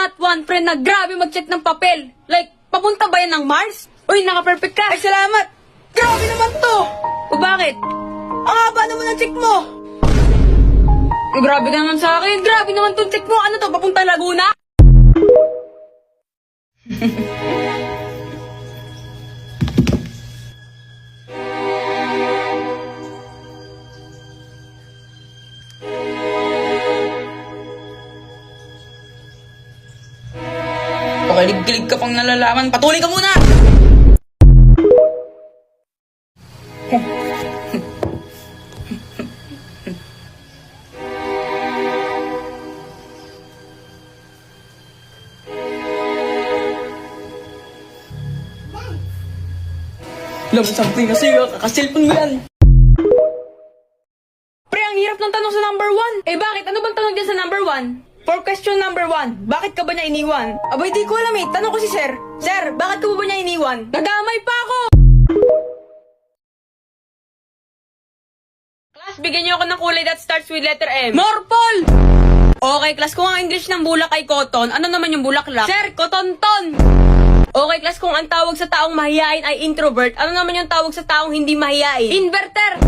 not one friend na grabe mag-check ng papel. Like, papunta ba yan ng Mars? Uy, naka-perfect ka. Ay, salamat! Grabe naman to! O bakit? Ang haba naman ang check mo! Grabe ka naman sa akin. Grabe naman tong check mo. Ano to, papunta Laguna? Pakilig-kilig ka pang nalalaman. Patuloy ka muna! Alam mo something kasi kakasilpon mo yan. Pre, ang hirap ng tanong sa number 1. Eh bakit? Ano bang tanong dyan sa number 1? For question number 1, bakit ka ba niya iniwan? Abay, di ko alam eh. Tanong ko si Sir. Sir, bakit ka ba niya iniwan? Nadamay pa ako! Class, bigyan niyo ako ng kulay that starts with letter M. Morpol! Okay, class, kung ang English ng bulak ay cotton, ano naman yung bulaklak? Sir, kotonton! Okay, class, kung ang tawag sa taong mahiyain ay introvert, ano naman yung tawag sa taong hindi mahiyain? Inverter!